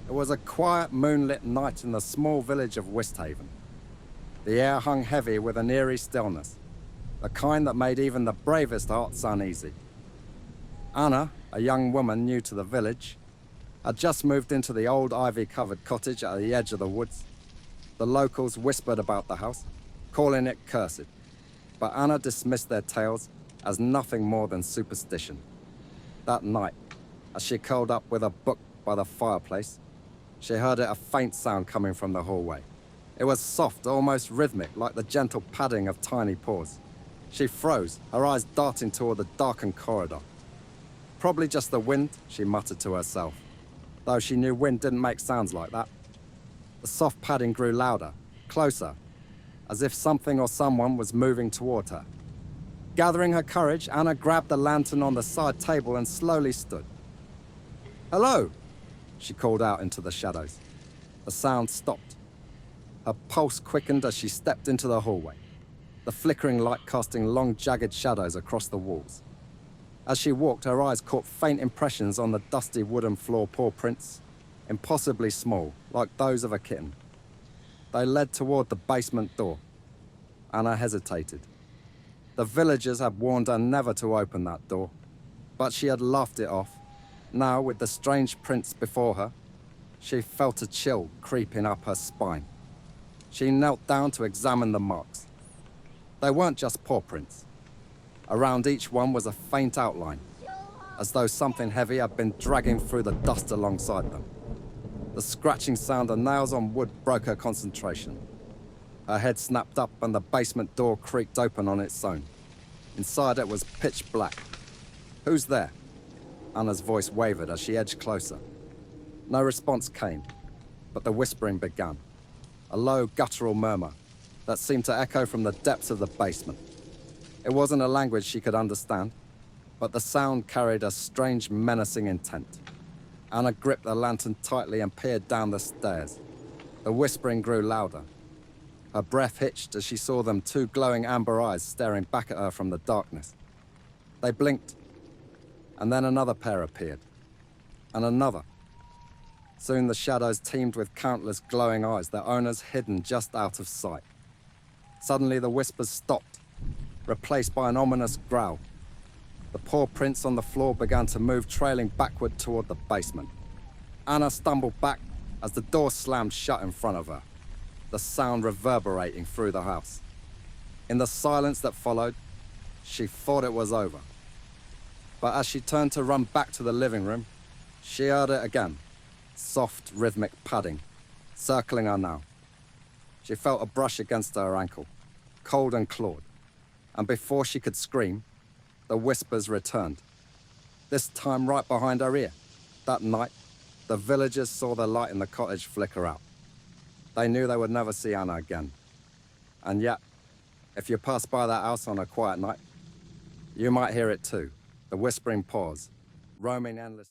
It was a quiet, moonlit night in the small village of Westhaven. The air hung heavy with an eerie stillness, the kind that made even the bravest hearts uneasy. Anna, a young woman new to the village, had just moved into the old ivy-covered cottage at the edge of the woods. The locals whispered about the house, calling it cursed, but Anna dismissed their tales as nothing more than superstition. That night, as she curled up with a book by the fireplace, she heard a faint sound coming from the hallway. It was soft, almost rhythmic, like the gentle padding of tiny paws. She froze, her eyes darting toward the darkened corridor. Probably just the wind, she muttered to herself, though she knew wind didn't make sounds like that. The soft padding grew louder, closer, as if something or someone was moving toward her. Gathering her courage, Anna grabbed the lantern on the side table and slowly stood. "Hello!" she called out into the shadows. The sound stopped. Her pulse quickened as she stepped into the hallway, the flickering light casting long, jagged shadows across the walls. As she walked, her eyes caught faint impressions on the dusty wooden floor paw prints, impossibly small, like those of a kitten. They led toward the basement door. Anna hesitated. The villagers had warned her never to open that door, but she had laughed it off. Now, with the strange prints before her, she felt a chill creeping up her spine. She knelt down to examine the marks. They weren't just paw prints. Around each one was a faint outline, as though something heavy had been dragging through the dust alongside them. The scratching sound of nails on wood broke her concentration. Her head snapped up and the basement door creaked open on its own. Inside it was pitch black. "Who's there?" Anna's voice wavered as she edged closer. No response came, but the whispering began, a low guttural murmur that seemed to echo from the depths of the basement. It wasn't a language she could understand, but the sound carried a strange, menacing intent. Anna gripped the lantern tightly and peered down the stairs. The whispering grew louder. Her breath hitched as she saw them two glowing amber eyes staring back at her from the darkness. They blinked, and then another pair appeared, and another. Soon the shadows teemed with countless glowing eyes, their owners hidden just out of sight. Suddenly the whispers stopped, replaced by an ominous growl. The paw prints on the floor began to move, trailing backward toward the basement. Anna stumbled back as the door slammed shut in front of her, the sound reverberating through the house. In the silence that followed, she thought it was over. But as she turned to run back to the living room, she heard it again, soft, rhythmic padding, circling her now. She felt a brush against her ankle, cold and clawed, and before she could scream, the whispers returned, this time right behind her ear. That night, the villagers saw the light in the cottage flicker out. They knew they would never see Anna again. And yet, if you pass by that house on a quiet night, you might hear it too, the whispering paws, roaming endless.